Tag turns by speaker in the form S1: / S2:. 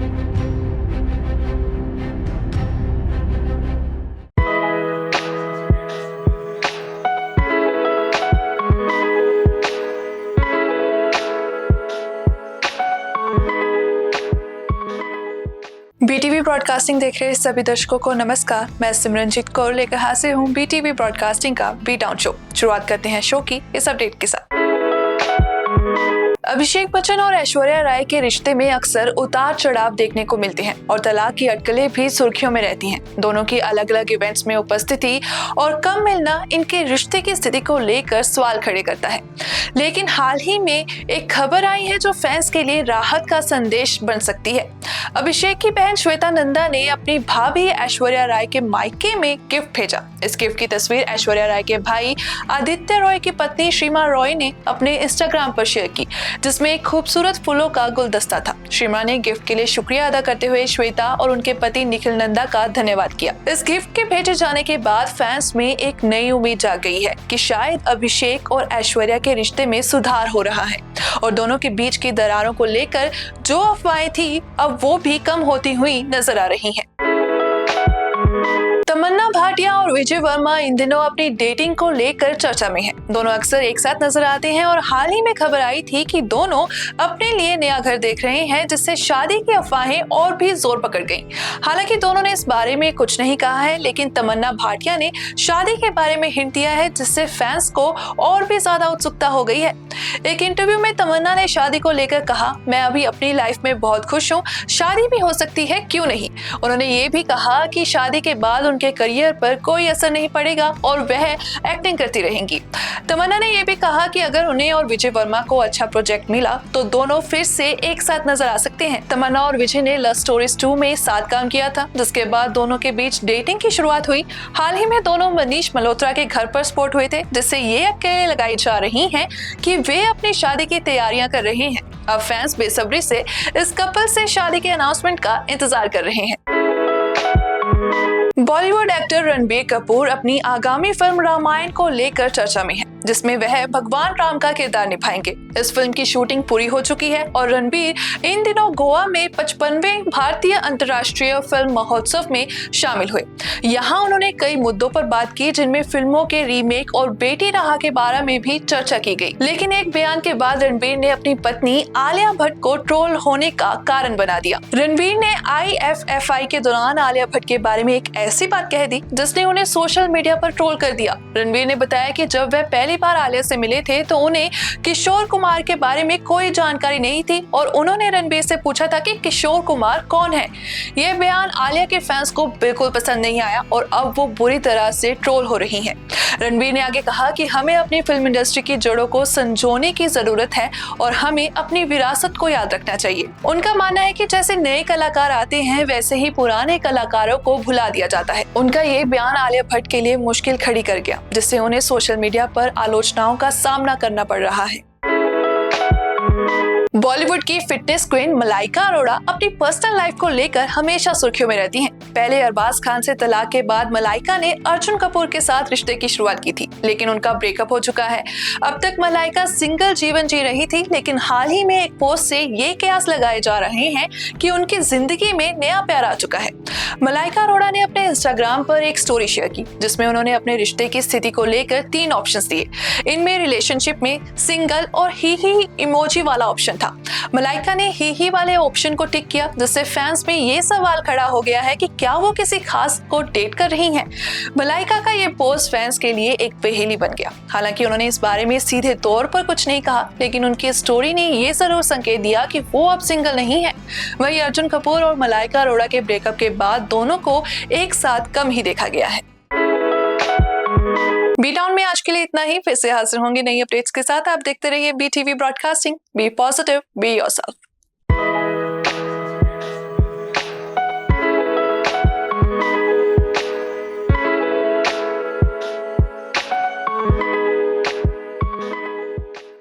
S1: BTV broadcasting देख रहे सभी दर्शकों को नमस्कार। मैं सिमरनजीत कौर लेकर हाजिर हूँ बीटीवी ब्रॉडकास्टिंग का बी टाउन शो। शुरुआत करते हैं शो की इस अपडेट के साथ। अभिषेक बच्चन और ऐश्वर्या राय के रिश्ते में अक्सर उतार चढ़ाव देखने को मिलते हैं और तलाक की अटकलें भी सुर्खियों में रहती हैं। दोनों की अलग अलग इवेंट्स में उपस्थिति और कम मिलना इनके रिश्ते की स्थिति को लेकर सवाल खड़े करता है। लेकिन हाल ही में एक खबर आई है जो फैंस के लिए राहत का संदेश बन सकती है। अभिषेक की बहन श्वेता नंदा ने अपनी भाभी ऐश्वर्या राय के मायके में गिफ्ट भेजा। इस गिफ्ट की तस्वीर ऐश्वर्या राय के भाई आदित्य रॉय की पत्नी श्रीमा रॉय ने अपने इंस्टाग्राम पर शेयर की, जिसमें एक खूबसूरत फूलों का गुलदस्ता था। श्रीमा ने गिफ्ट के लिए शुक्रिया अदा करते हुए श्वेता और उनके पति निखिल नंदा का धन्यवाद किया। इस गिफ्ट के भेजे जाने के बाद फैंस में एक नई उम्मीद जाग गई है कि शायद अभिषेक और ऐश्वर्या के रिश्ते में सुधार हो रहा है और दोनों के बीच की दरारों को लेकर जो अफवाहें थी अब वो भी कम होती हुई नजर आ रही हैं। तमन्ना भाटिया और विजय वर्मा इन दिनों अपनी डेटिंग को लेकर चर्चा में हैं। दोनों अक्सर एक साथ नजर आते हैं और हाल ही में खबर आई थी कि दोनों अपने लिए नया घर देख रहे हैं, जिससे शादी की अफवाहें और भी जोर पकड़ गईं। हालांकि दोनों ने इस बारे में कुछ नहीं कहा है, लेकिन तमन्ना भाटिया ने शादी के बारे में हिंट दिया है, जिससे फैंस को और भी ज्यादा उत्सुकता हो गई है। एक इंटरव्यू में तमन्ना ने शादी को लेकर कहा, मैं अभी अपनी लाइफ में बहुत खुश हूँ, शादी भी हो सकती है, क्यों नहीं। उन्होंने ये भी कहा कि शादी के बाद उनके करियर पर कोई असर नहीं पड़ेगा और वह एक्टिंग करती रहेंगी। तमन्ना ने यह भी कहा कि अगर उन्हें और विजय वर्मा को अच्छा प्रोजेक्ट मिला तो दोनों फिर से एक साथ नजर आ सकते हैं। तमन्ना और विजय ने लव स्टोरीज 2 में साथ काम किया था, जिसके बाद दोनों के बीच डेटिंग की शुरुआत हुई। हाल ही में दोनों मनीष मल्होत्रा के घर पर स्पॉट हुए थे, जिससे ये अटकलें लगाई जा रही हैं कि वे अपनी शादी की तैयारियां कर रहे हैं। अब फैंस बेसब्री से इस कपल से शादी के अनाउंसमेंट का इंतजार कर रहे हैं। बॉलीवुड एक्टर रणबीर कपूर अपनी आगामी फिल्म रामायण को लेकर चर्चा में है, जिसमें वह भगवान राम का किरदार निभाएंगे। इस फिल्म की शूटिंग पूरी हो चुकी है और रणबीर इन दिनों गोवा में 55वें भारतीय अंतर्राष्ट्रीय फिल्म महोत्सव में शामिल हुए। यहाँ उन्होंने कई मुद्दों पर बात की, जिनमें फिल्मों के रीमेक और बेटी रहा के बारे में भी चर्चा की गई। लेकिन एक बयान के बाद रणबीर ने अपनी पत्नी आलिया भट्ट को ट्रोल होने का कारण बना दिया। रणबीर ने IFFI के दौरान आलिया भट्ट के बारे में एक ऐसी बात कह दी जिसने उन्हें सोशल मीडिया पर ट्रोल कर दिया। रणबीर ने बताया कि जब वह पहली बार आलिया से मिले थे तो उन्हें किशोर कुमार के बारे में कोई जानकारी नहीं थी और उन्होंने रणबीर से पूछा था कि किशोर कुमार कौन है। यह बयान आलिया के फैंस को बिल्कुल पसंद नहीं आया और अब वो बुरी तरह से ट्रोल हो रही हैं। रणबीर ने आगे कहा कि हमें अपनी फिल्म इंडस्ट्री की जड़ों को संजोने की जरूरत है और हमें अपनी विरासत को याद रखना चाहिए। उनका मानना है कि जैसे नए कलाकार आते हैं वैसे ही पुराने कलाकारों को भुला दिया जाता है। उनका ये बयान आलिया भट्ट के लिए मुश्किल खड़ी कर गया, जिससे उन्हें सोशल मीडिया पर आलोचनाओं का सामना करना पड़ रहा है। बॉलीवुड की फिटनेस क्वीन मलाइका अरोड़ा अपनी पर्सनल लाइफ को लेकर हमेशा सुर्खियों में रहती हैं। पहले अरबाज खान से तलाक के बाद मलाइका ने अर्जुन कपूर के साथ रिश्ते की शुरुआत की थी, लेकिन उनका ब्रेकअप हो चुका है। अब तक मलाइका सिंगल जीवन जी रही थी, लेकिन हाल ही में एक पोस्ट से ये कयास लगाए जा रहे हैं कि उनकी जिंदगी में नया प्यार आ चुका है। मलाइका अरोड़ा ने अपने इंस्टाग्राम पर एक स्टोरी शेयर की, जिसमें उन्होंने अपने रिश्ते की स्थिति को लेकर 3 ऑप्शंस दिए। इनमें रिलेशनशिप में, सिंगल और ही इमोजी वाला ऑप्शन था। मलाइका ने ही वाले ऑप्शन को टिक किया, जिससे फैंस में ये सवाल खड़ा हो गया है कि क्या वो किसी खास को डेट कर रही हैं। मलाइका का ये पोस्ट फैंस के लिए एक पहेली बन गया। हालांकि उन्होंने इस बारे में सीधे तौर पर कुछ नहीं कहा, लेकिन उनकी स्टोरी ने ये जरूर संकेत दिया कि वो अब सिंगल नहीं है। वहीं अर्जुन कपूर और मलाइका अरोड़ा के ब्रेकअप के बाद दोनों को एक साथ कम ही देखा गया है। बी टाउन में आज के लिए इतना ही। फिर से हाजिर होंगे नई अपडेट्स के साथ। आप देखते रहिए BTV broadcasting. Be positive, be yourself.